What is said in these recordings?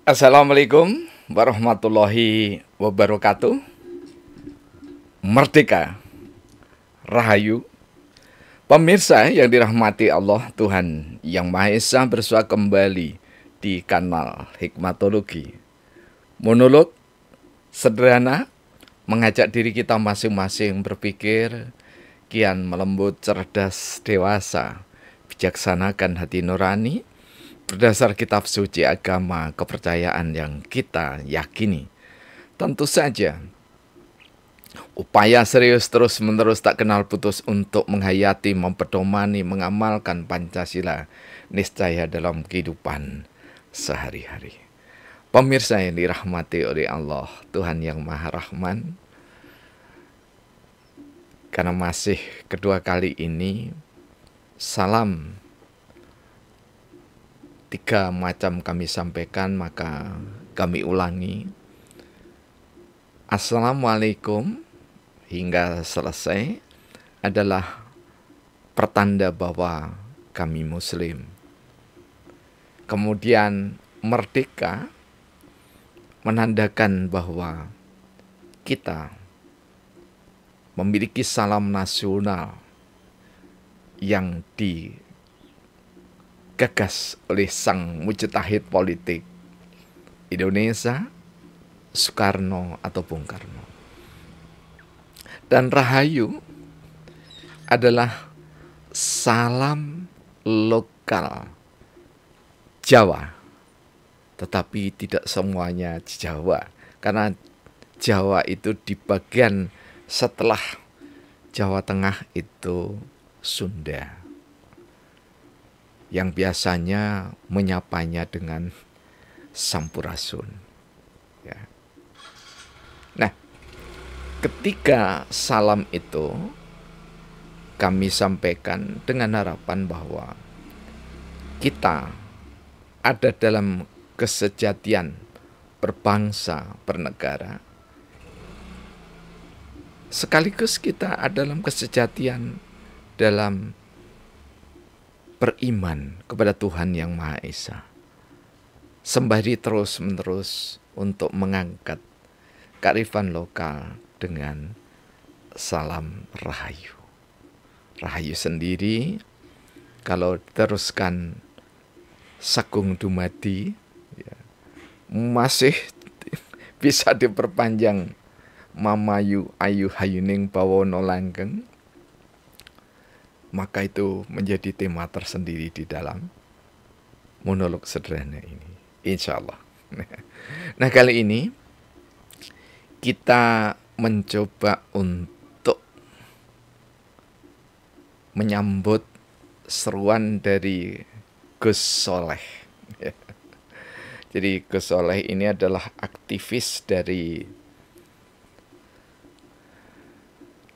Assalamualaikum warahmatullahi wabarakatuh. Merdeka, Rahayu. Pemirsa yang dirahmati Allah, Tuhan Yang Maha Esa, bersua kembali di kanal Hikmatologi. Monolog sederhana mengajak diri kita masing-masing berpikir kian melembut, cerdas, dewasa, bijaksanakan hati nurani berdasar kitab suci agama kepercayaan yang kita yakini. Tentu saja upaya serius terus-menerus tak kenal putus untuk menghayati, mempedomani, mengamalkan Pancasila niscaya dalam kehidupan sehari-hari. Pemirsa yang dirahmati oleh Allah, Tuhan Yang Maha Rahman, karena masih kedua kali ini salam tiga macam kami sampaikan, maka kami ulangi. Assalamualaikum hingga selesai adalah pertanda bahwa kami Muslim. Kemudian merdeka menandakan bahwa kita memiliki salam nasional yang digagas oleh sang mujtahid politik Indonesia, Soekarno atau Bung Karno. Dan Rahayu adalah salam lokal Jawa, tetapi tidak semuanya Jawa, karena Jawa itu di bagian setelah Jawa Tengah itu Sunda, yang biasanya menyapanya dengan Sampurasun. Ya. Nah, ketika salam itu kami sampaikan dengan harapan bahwa kita ada dalam kesejatian berbangsa, bernegara, sekaligus kita ada dalam kesejatian dalam beriman kepada Tuhan Yang Maha Esa, sembari terus-menerus untuk mengangkat kearifan lokal dengan salam Rahayu. Rahayu sendiri kalau teruskan Sagung Dumadi ya, masih bisa diperpanjang Mamayu Ayu Hayuning Bawono Langgeng, maka itu menjadi tema tersendiri di dalam monolog sederhana ini, insya Allah. Nah, kali ini kita mencoba untuk menyambut seruan dari Gus Soleh. Jadi Gus Soleh ini adalah aktivis dari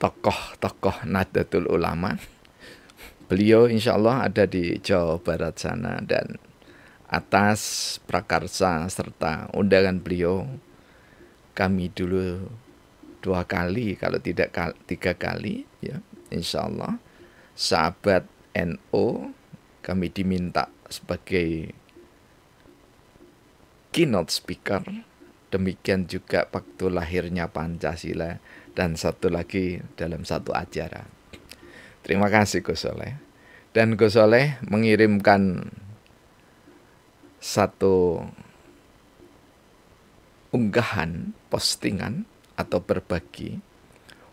tokoh-tokoh Nahdlatul Ulama. Beliau insya Allah ada di Jawa Barat sana, dan atas prakarsa serta undangan beliau, kami dulu 2 kali, kalau tidak 3 kali, ya, insya Allah, sahabat NU, kami diminta sebagai keynote speaker. Demikian juga waktu lahirnya Pancasila, dan satu lagi dalam satu acara. Terima kasih Gus Soleh. Dan Gus Soleh mengirimkan satu unggahan, postingan atau berbagi.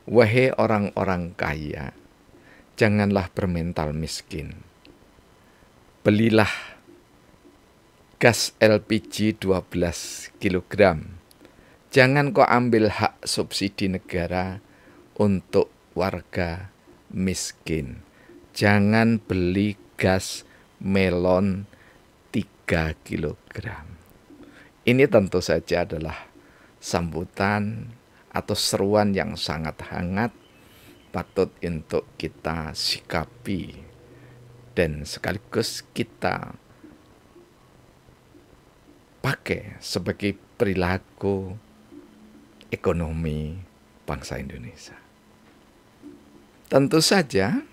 Wahai orang-orang kaya, janganlah bermental miskin. Belilah gas LPG 12 kg. Jangan kau ambil hak subsidi negara untuk warga miskin. Jangan beli gas melon 3 kg. Ini tentu saja adalah sambutan atau seruan yang sangat hangat, patut untuk kita sikapi dan sekaligus kita pakai sebagai perilaku ekonomi bangsa Indonesia. Tentu saja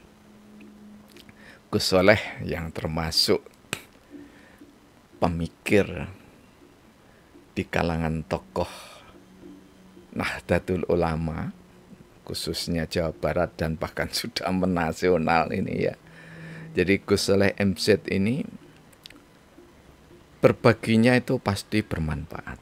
Gus Soleh yang termasuk pemikir di kalangan tokoh Nahdlatul Ulama, khususnya Jawa Barat dan bahkan sudah menasional ini ya. Jadi Gus Soleh MZ ini berbaginya itu pasti bermanfaat.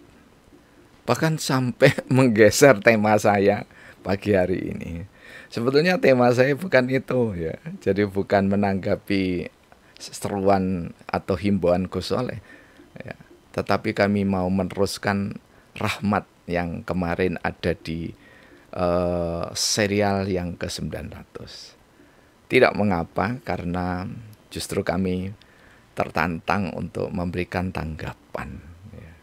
Bahkan sampai menggeser tema saya pagi hari ini. Sebetulnya tema saya bukan itu ya. Jadi bukan menanggapi seruan atau himbauan Gus Soleh ya. Tetapi kami mau meneruskan rahmat yang kemarin ada di serial yang ke-900. Tidak mengapa, karena justru kami tertantang untuk memberikan tanggapan ya.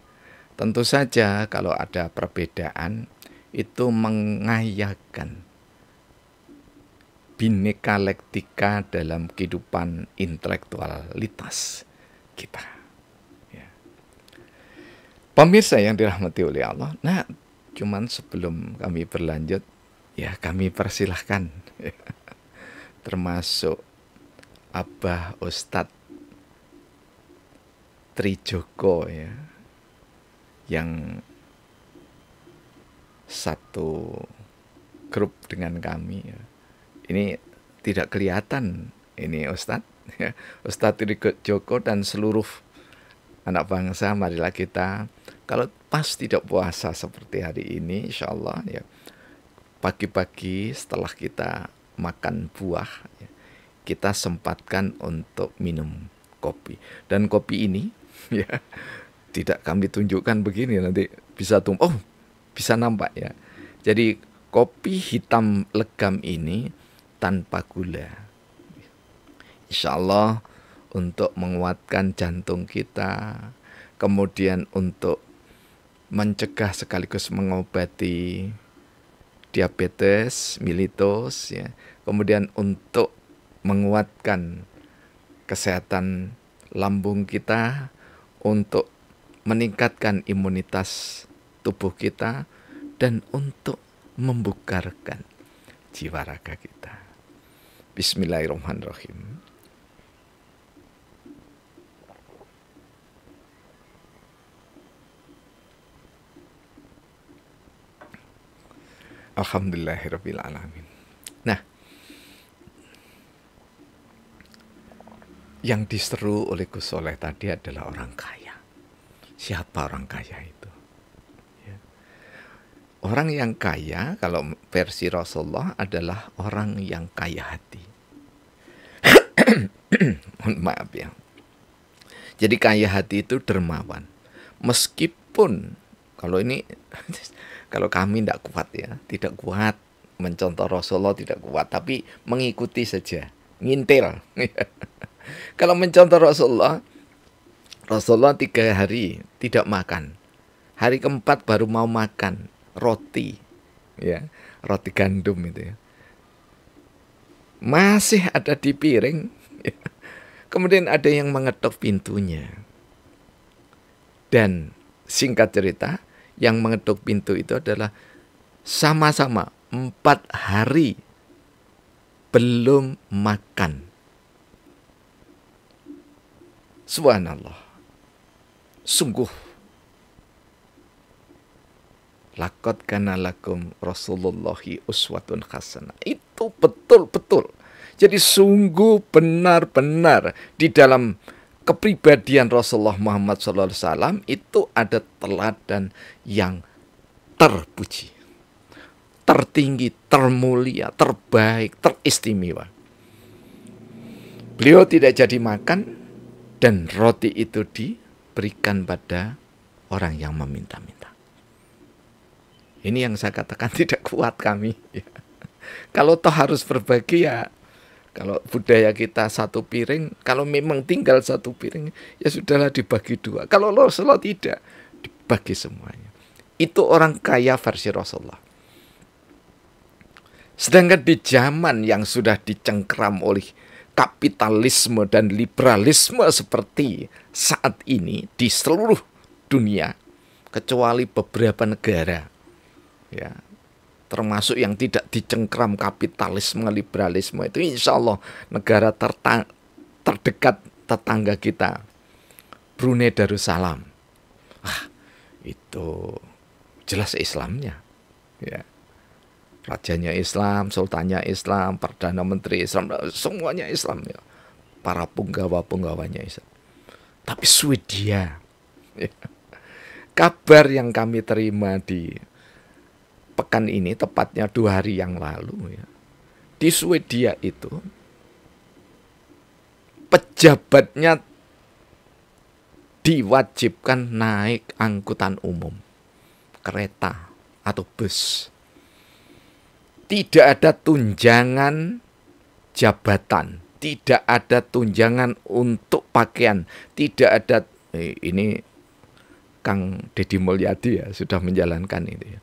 Tentu saja kalau ada perbedaan itu mengayakan bineka lektika dalam kehidupan intelektualitas kita ya. Pemirsa yang dirahmati oleh Allah, nah cuman sebelum kami berlanjut ya, kami persilahkan ya, termasuk Abah Ustadz Trijoko ya, yang satu grup dengan kami ya. Ini tidak kelihatan ini Ustadz ya. Ustadz Trijoko dan seluruh anak bangsa, marilah kita kalau pas tidak puasa seperti hari ini, insya Allah ya, pagi-pagi setelah kita makan buah ya, kita sempatkan untuk minum kopi. Dan kopi ini ya tidak kami tunjukkan begini, nanti bisa oh bisa nampak ya. Jadi kopi hitam legam ini tanpa gula, insya Allah untuk menguatkan jantung kita, kemudian untuk mencegah sekaligus mengobati diabetes mellitus ya, kemudian untuk menguatkan kesehatan lambung kita, untuk meningkatkan imunitas tubuh kita, dan untuk membugarkan jiwa raga kita. Bismillahirrahmanirrahim. Alhamdulillahirrabbilalamin. Nah, yang diseru oleh Gus Soleh tadi adalah orang kaya. Siapa orang kaya itu? Ya. Orang yang kaya kalau versi Rasulullah adalah orang yang kaya hati. Maaf ya. Jadi kaya hati itu dermawan. Meskipun kalau ini kalau kami tidak kuat ya, tidak kuat mencontoh Rasulullah, tidak kuat, tapi mengikuti saja, ngintil. Kalau mencontoh Rasulullah 3 hari tidak makan, hari keempat baru mau makan roti, ya, roti gandum itu ya, masih ada di piring. Kemudian ada yang mengetuk pintunya, dan singkat cerita, yang mengetuk pintu itu adalah sama-sama 4 hari belum makan. Subhanallah. Sungguh. Laqad kana lakum Rasulullahi uswatun hasanah. Itu betul-betul. Jadi sungguh benar-benar di dalam kepribadian Rasulullah Muhammad SAW itu ada teladan yang terpuji, tertinggi, termulia, terbaik, teristimewa. Beliau tidak jadi makan, dan roti itu diberikan pada orang yang meminta-minta. Ini yang saya katakan tidak kuat kami. Kalau toh harus berbagi ya, kalau budaya kita 1 piring, kalau memang tinggal 1 piring, ya sudahlah dibagi 2. Kalau Rasulullah tidak, dibagi semuanya. Itu orang kaya versi Rasulullah. Sedangkan di zaman yang sudah dicengkram oleh kapitalisme dan liberalisme seperti saat ini di seluruh dunia, kecuali beberapa negara, ya, termasuk yang tidak dicengkram kapitalisme, liberalisme, itu insya Allah negara terdekat tetangga kita, Brunei Darussalam. itu jelas Islamnya, ya. Rajanya Islam, sultannya Islam, perdana menteri Islam, semuanya Islam, ya. Para punggawa-punggawanya Islam. Tapi Swedia, ya. Kabar yang kami terima di pekan ini, tepatnya 2 hari yang lalu, ya. Di Swedia itu pejabatnya diwajibkan naik angkutan umum, kereta atau bus. Tidak ada tunjangan jabatan, tidak ada tunjangan untuk pakaian, tidak ada, ini Kang Deddy Mulyadi ya sudah menjalankan itu ya.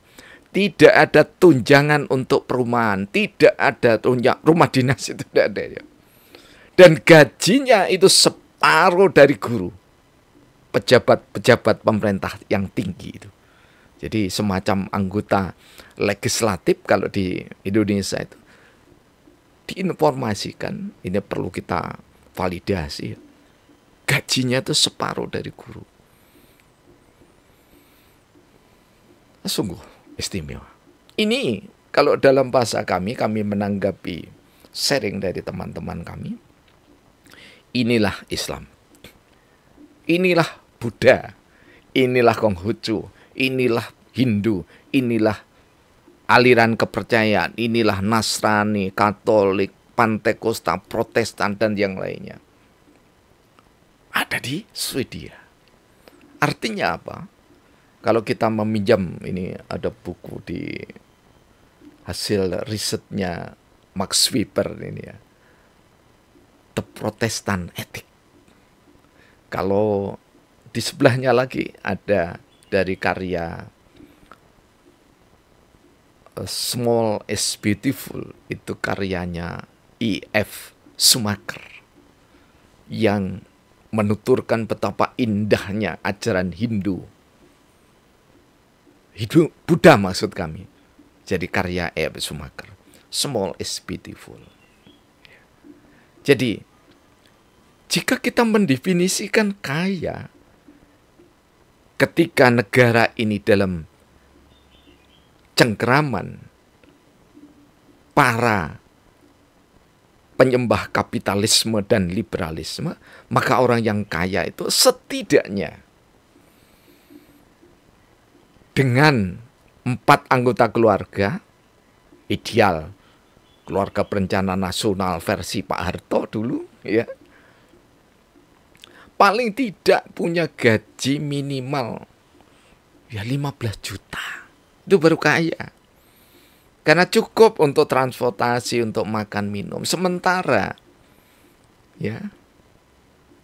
Tidak ada tunjangan untuk perumahan, tidak ada tunjangan rumah dinas, itu tidak ada ya. Dan gajinya itu separuh dari guru, pejabat-pejabat pemerintah yang tinggi itu. Jadi semacam anggota legislatif kalau di Indonesia itu diinformasikan, ini perlu kita validasi, gajinya itu separuh dari guru. Sungguh istimewa. Ini kalau dalam bahasa kami menanggapi sharing dari teman-teman kami, inilah Islam, inilah Buddha, inilah Konghucu, inilah Hindu, inilah aliran kepercayaan, inilah Nasrani, Katolik, Pantekosta, Protestan, dan yang lainnya. Ada di Swedia. Artinya apa? Kalau kita meminjam, ini ada buku di hasil risetnya Max Weber ini ya, The Protestant Ethic. Kalau di sebelahnya lagi ada dari karya Small is Beautiful, itu karyanya E.F. Schumacher yang menuturkan betapa indahnya ajaran Hindu, Buddha maksud kami. Jadi karya E.F. Schumacher, Small is Beautiful. Jadi jika kita mendefinisikan kaya, ketika negara ini dalam cengkeraman para penyembah kapitalisme dan liberalisme, maka orang yang kaya itu setidaknya dengan 4 anggota keluarga, ideal keluarga berencana nasional versi Pak Harto dulu, ya, paling tidak punya gaji minimal ya 15 juta. Itu baru kaya. Karena cukup untuk transportasi, untuk makan minum. Sementara ya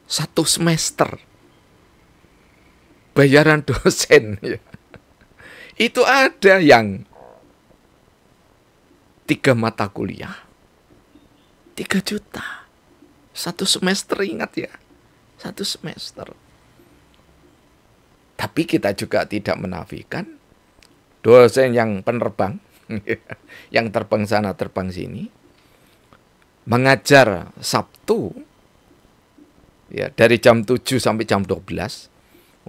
1 semester bayaran dosen ya, itu ada yang 3 mata kuliah 3 juta 1 semester, ingat ya, 1 semester. Tapi kita juga tidak menafikan dosen yang penerbang, yang terbang sana terbang sini, mengajar Sabtu ya dari jam 7 sampai jam 12.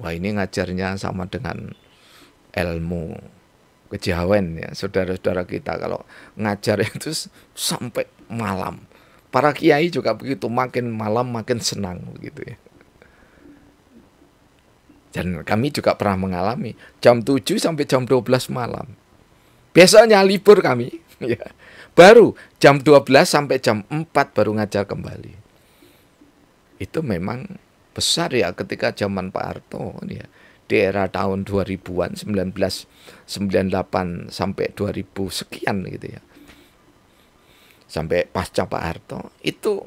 Wah, ini ngajarnya sama dengan ilmu kejawen ya, saudara-saudara kita kalau ngajar itu sampai malam. Para kiai juga begitu, makin malam makin senang begitu ya. Dan kami juga pernah mengalami jam 7 sampai jam 12 malam. Besoknya libur kami ya. Baru jam 12 sampai jam 4 baru ngajar kembali. Itu memang besar ya ketika zaman Pak Harto ya. Di era tahun 2000-an, 1998 sampai 2000 sekian gitu ya. Sampai pasca Pak Harto, itu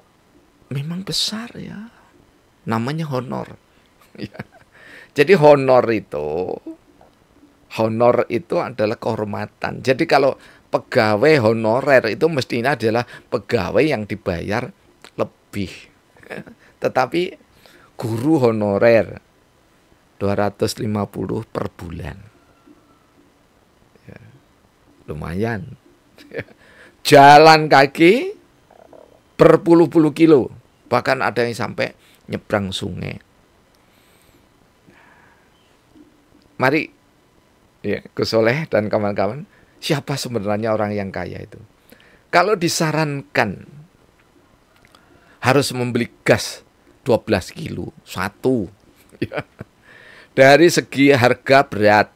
memang besar ya. Namanya honor. Ya. Jadi honor itu adalah kehormatan. Jadi kalau pegawai honorer itu mestinya adalah pegawai yang dibayar lebih. Tetapi guru honorer 250 per bulan. Ya, lumayan. Jalan kaki berpuluh-puluh kilo. Bahkan ada yang sampai nyebrang sungai. Mari ya, Gus Soleh dan kawan-kawan, siapa sebenarnya orang yang kaya itu? Kalau disarankan harus membeli gas 12 kilo, satu. Ya. Dari segi harga berat,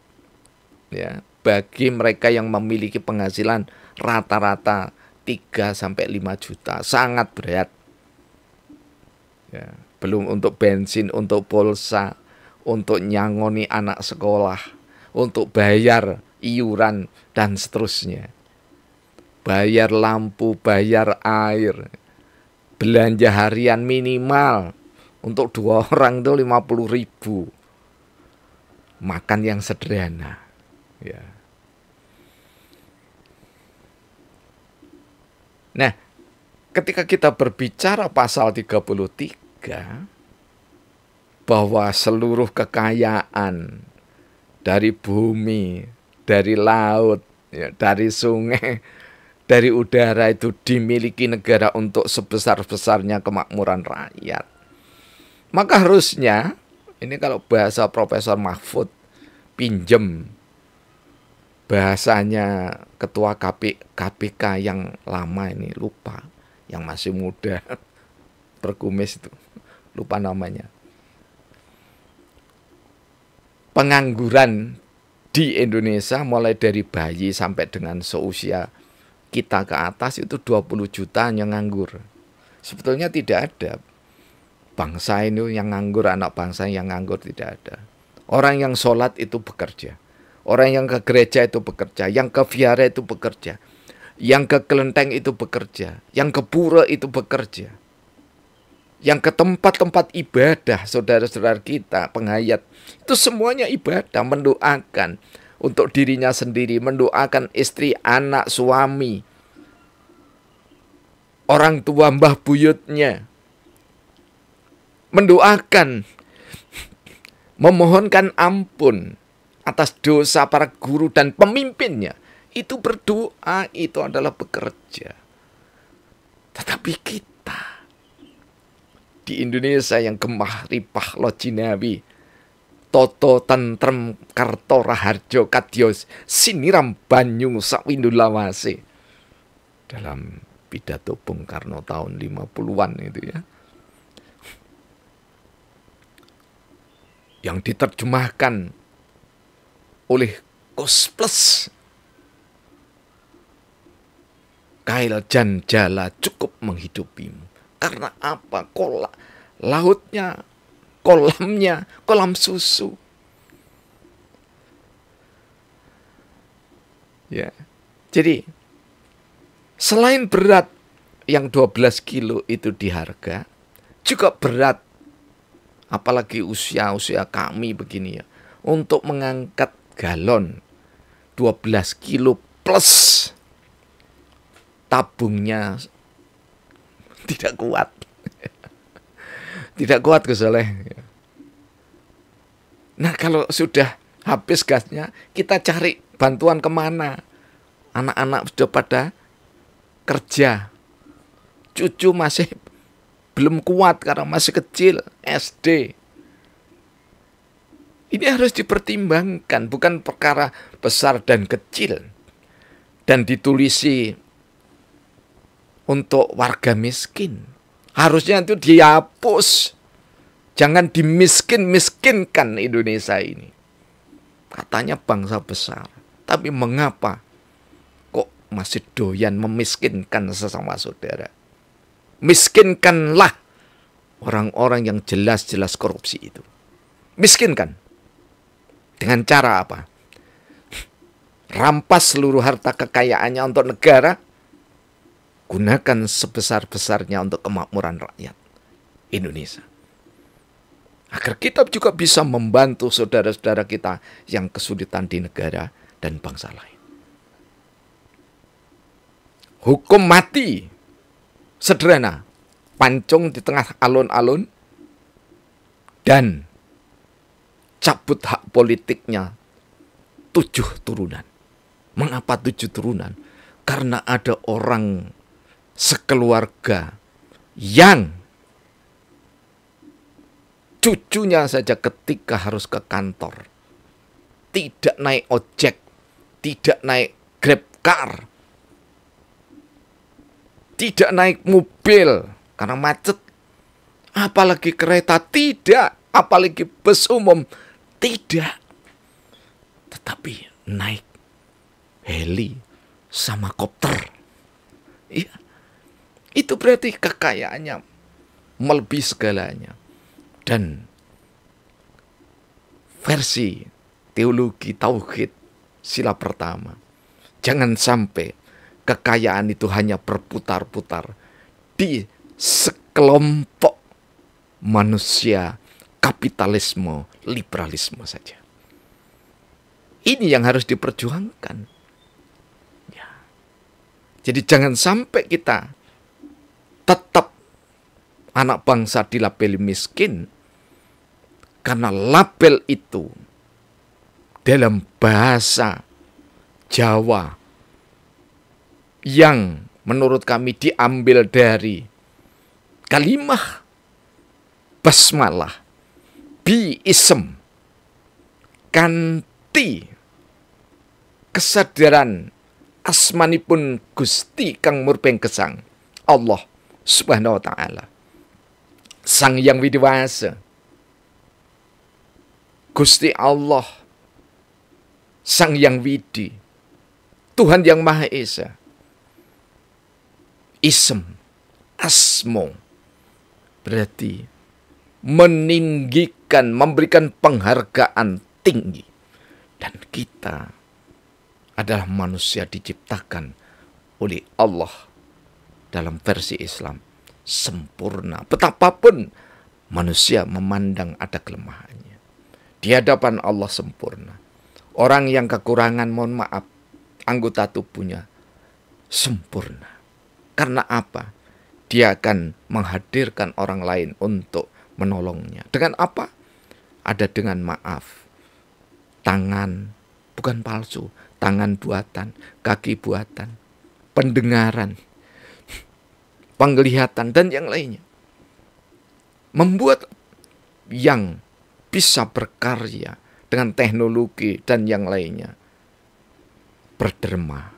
ya, bagi mereka yang memiliki penghasilan rata-rata 3-5 juta, sangat berat. Ya, belum untuk bensin, untuk pulsa, untuk nyangoni anak sekolah, untuk bayar iuran, dan seterusnya. Bayar lampu, bayar air, belanja harian minimal untuk 2 orang itu 50.000. Makan yang sederhana. Ya. Nah, ketika kita berbicara pasal 33, bahwa seluruh kekayaan dari bumi, dari laut, ya, dari sungai, dari udara itu dimiliki negara untuk sebesar-besarnya kemakmuran rakyat. Maka harusnya, ini kalau bahasa Profesor Mahfud, pinjem bahasanya ketua KPK yang lama ini, lupa, yang masih muda, berkumis itu, lupa namanya. Pengangguran di Indonesia mulai dari bayi sampai dengan seusia kita ke atas itu 20 juta yang nganggur. Sebetulnya tidak ada bangsa ini yang nganggur, anak bangsa yang nganggur, tidak ada. Orang yang sholat itu bekerja, orang yang ke gereja itu bekerja, yang ke vihara itu bekerja, yang ke kelenteng itu bekerja, yang ke pura itu bekerja, yang ke tempat-tempat ibadah, saudara-saudara kita, penghayat, itu semuanya ibadah, mendoakan untuk dirinya sendiri, mendoakan istri, anak, suami, orang tua, mbah buyutnya, mendoakan, memohonkan ampun atas dosa para guru dan pemimpinnya. Itu berdoa, itu adalah bekerja. Tetapi kita di Indonesia yang gemah ripah lo jinawi, toto tentrem karto raharjo kadyos siniram banyu sakwindu lawase, dalam pidato Bung Karno tahun 50-an itu ya, yang diterjemahkan oleh Kus Plus, kail jan jala cukup menghidupimu. Karena apa? Lautnya, kolamnya, kolam susu. Ya. Jadi, selain berat yang 12 kilo itu di harga, juga berat, apalagi usia-usia kami begini ya, untuk mengangkat galon 12 kilo plus tabungnya tidak kuat. Tidak kuat, Gus Soleh. Nah, kalau sudah habis gasnya, kita cari bantuan kemana? Anak-anak sudah pada kerja, cucu masih belum kuat karena masih kecil, SD. Ini harus dipertimbangkan, bukan perkara besar dan kecil. Dan ditulisi untuk warga miskin. Harusnya itu dihapus. Jangan dimiskin-miskinkan Indonesia ini. Katanya bangsa besar. Tapi mengapa kok masih doyan memiskinkan sesama saudara? Miskinkanlah orang-orang yang jelas-jelas korupsi itu. Miskinkan. Dengan cara apa? Rampas seluruh harta kekayaannya untuk negara. Gunakan sebesar-besarnya untuk kemakmuran rakyat Indonesia. Agar kita juga bisa membantu saudara-saudara kita yang kesulitan di negara dan bangsa lain. Hukum mati sederhana, pancung di tengah alun-alun, dan cabut hak politiknya 7 turunan. Mengapa 7 turunan? Karena ada orang sekeluarga yang cucunya saja ketika harus ke kantor tidak naik ojek, tidak naik Grab car, tidak naik mobil karena macet, apalagi kereta tidak, apalagi bus umum tidak, tetapi naik heli sama kopter. Ya, itu berarti kekayaannya melebihi segalanya. Dan versi teologi tauhid sila pertama, jangan sampai kekayaan itu hanya berputar-putar di sekelompok manusia kapitalisme, liberalisme saja. Ini yang harus diperjuangkan. Ya. Jadi jangan sampai kita tetap anak bangsa dilabeli miskin, karena label itu dalam bahasa Jawa yang menurut kami diambil dari kalimah basmalah, biism, kanti kesadaran asmanipun Gusti kang murbeng gesang, Allah Subhanahu wa taala, Sang Yang Widiwasa, Gusti Allah, Sang Yang Widi, Tuhan Yang Maha Esa. Ism, asmo, berarti meninggikan, memberikan penghargaan tinggi. Dan kita adalah manusia diciptakan oleh Allah dalam versi Islam sempurna. Betapapun manusia memandang ada kelemahannya, di hadapan Allah sempurna. Orang yang kekurangan, mohon maaf, anggota tubuhnya sempurna. Karena apa? Dia akan menghadirkan orang lain untuk menolongnya. Dengan apa? Ada dengan maaf. Tangan bukan palsu, tangan buatan, kaki buatan, pendengaran, penglihatan, dan yang lainnya. Membuat yang bisa berkarya dengan teknologi dan yang lainnya berderma.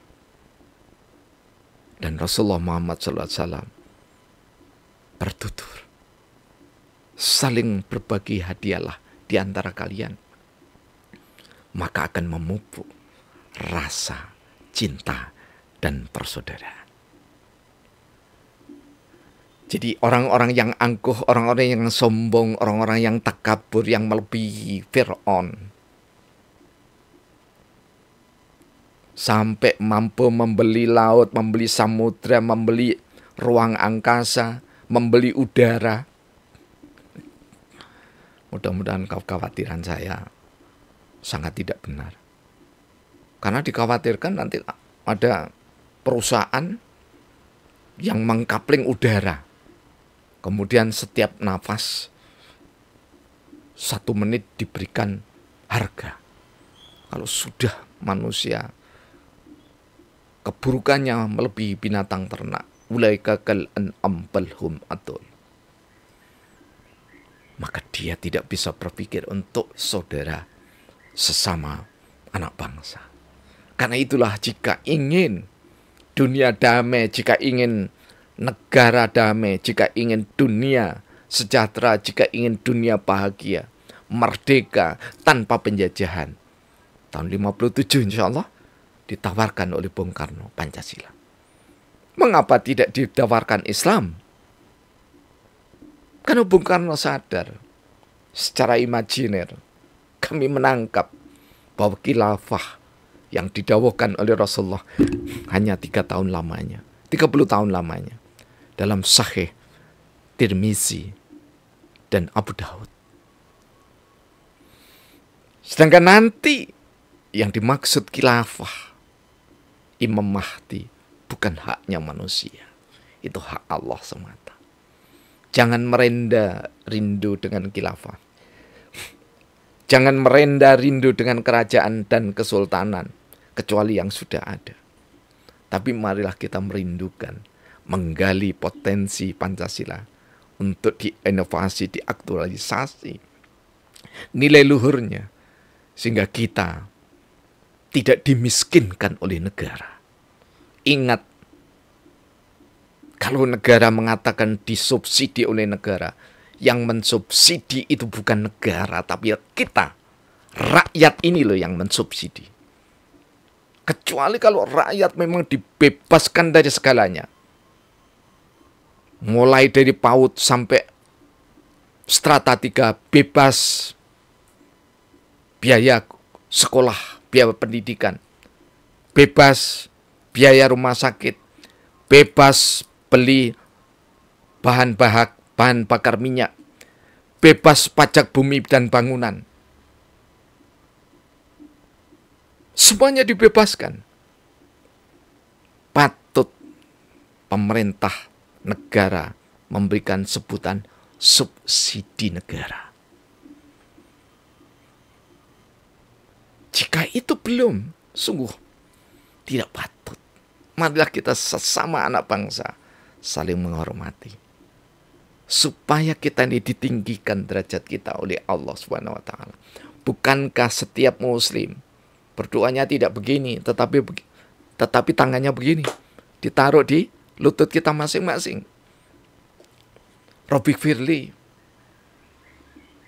Dan Rasulullah Muhammad SAW bertutur, saling berbagi hadiahlah di antara kalian, maka akan memupuk rasa cinta dan persaudaraan. Jadi orang-orang yang angkuh, orang-orang yang sombong, orang-orang yang takabur, yang melebihi Fir'aun, sampai mampu membeli laut, membeli samudra, membeli ruang angkasa, membeli udara. Mudah-mudahan kekhawatiran saya sangat tidak benar. Karena dikhawatirkan nanti ada perusahaan yang mengkapling udara. Kemudian setiap nafas 1 menit diberikan harga. Kalau sudah manusia keburukannya melebihi binatang ternak, ulaika kal an'am bal hum adul, maka dia tidak bisa berpikir untuk saudara sesama anak bangsa. Karena itulah, jika ingin dunia damai, jika ingin negara damai, jika ingin dunia sejahtera, jika ingin dunia bahagia, merdeka, tanpa penjajahan, tahun 57 insya Allah ditawarkan oleh Bung Karno Pancasila. Mengapa tidak ditawarkan Islam? Karena Bung Karno sadar, secara imajiner kami menangkap bahwa khilafah yang didawahkan oleh Rasulullah hanya 3 tahun lamanya, 30 tahun lamanya, dalam Sahih Tirmizi dan Abu Daud. Sedangkan nanti yang dimaksud khilafah Imam Mahdi bukan haknya manusia, itu hak Allah semata. Jangan merenda rindu dengan khilafah. Jangan merenda rindu dengan kerajaan dan kesultanan, kecuali yang sudah ada. Tapi marilah kita merindukan, menggali potensi Pancasila untuk diinovasi, diaktualisasi nilai luhurnya, Sehingga kita tidak dimiskinkan oleh negara. Ingat, kalau negara mengatakan disubsidi oleh negara, yang mensubsidi itu bukan negara, tapi kita, rakyat ini loh yang mensubsidi. Kecuali kalau rakyat memang dibebaskan dari segalanya. Mulai dari PAUD sampai strata 3 bebas biaya sekolah, biaya pendidikan, bebas biaya rumah sakit, bebas beli bahan bakar minyak, bebas pajak bumi dan bangunan. Semuanya dibebaskan. Patut pemerintah negara memberikan sebutan subsidi negara. Jika itu belum, sungguh tidak patut. Marilah kita sesama anak bangsa saling menghormati. Supaya kita ini ditinggikan derajat kita oleh Allah Subhanahu wa taala. Bukankah setiap muslim berdoanya tidak begini, tetapi tangannya begini, ditaruh di lutut kita masing-masing. Rabbi firli,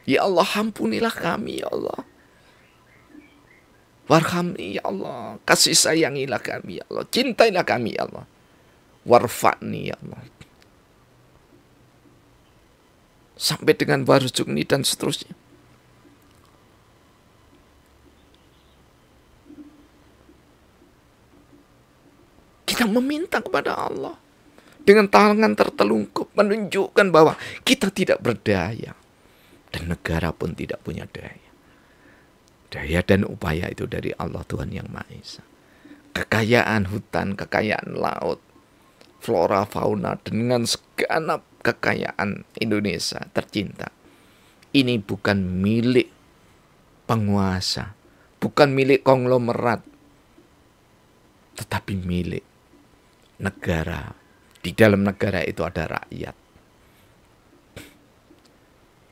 ya Allah ampunilah kami ya Allah. Warhamni ya Allah, kasih sayangilah kami ya Allah, cintailah kami ya Allah. Warfa'ni ya Allah. Sampai dengan warzuqni dan seterusnya. Kita meminta kepada Allah dengan tangan tertelungkup, menunjukkan bahwa kita tidak berdaya dan negara pun tidak punya daya. Daya dan upaya itu dari Allah Tuhan Yang Maha Esa. Kekayaan hutan, kekayaan laut, flora, fauna, dengan segenap kekayaan Indonesia tercinta. Ini bukan milik penguasa, bukan milik konglomerat, tetapi milik negara. Di dalam negara itu ada rakyat.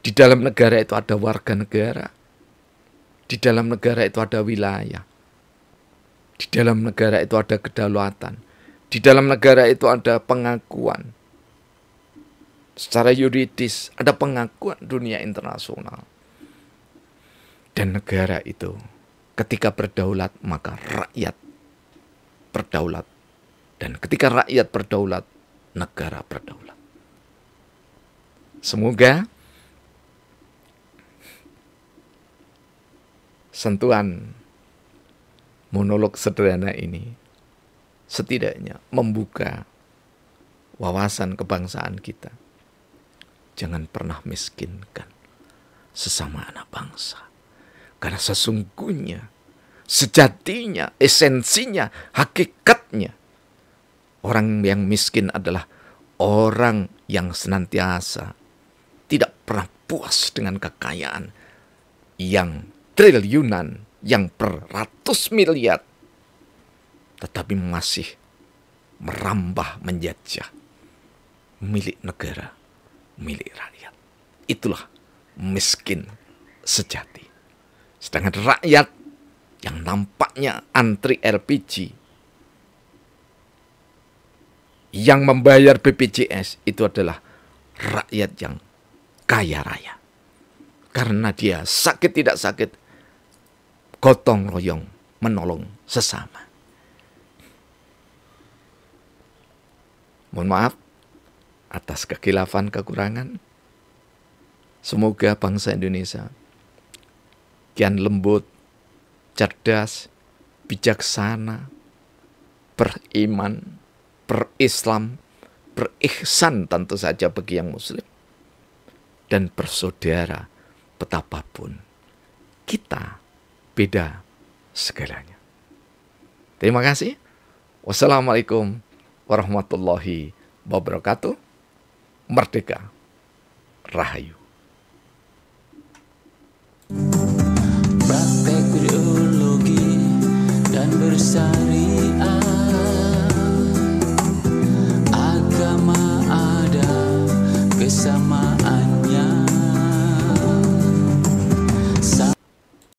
Di dalam negara itu ada warga negara. Di dalam negara itu ada wilayah. Di dalam negara itu ada kedaulatan. Di dalam negara itu ada pengakuan. Secara yuridis ada pengakuan dunia internasional. Dan negara itu ketika berdaulat maka rakyat berdaulat. Dan ketika rakyat berdaulat, negara berdaulat. Semoga sentuhan monolog sederhana ini setidaknya membuka wawasan kebangsaan kita. Jangan pernah miskinkan sesama anak bangsa. Karena sesungguhnya, sejatinya, esensinya, hakikatnya, orang yang miskin adalah orang yang senantiasa tidak pernah puas dengan kekayaan yang triliunan, yang beratus miliar, tetapi masih merambah menjajah milik negara, milik rakyat. Itulah miskin sejati. Sedangkan rakyat yang nampaknya antri LPG, yang membayar BPJS, itu adalah rakyat yang kaya raya. Karena dia sakit tidak sakit, gotong royong menolong sesama. Mohon maaf atas kekhilafan kekurangan. Semoga bangsa Indonesia kian lembut, cerdas, bijaksana, beriman, berislam, berihsan tentu saja bagi yang muslim, dan bersaudara betapapun kita beda segalanya. Terima kasih. Wassalamualaikum warahmatullahi wabarakatuh. Merdeka. Rahayu. Praktek biologi dan bersari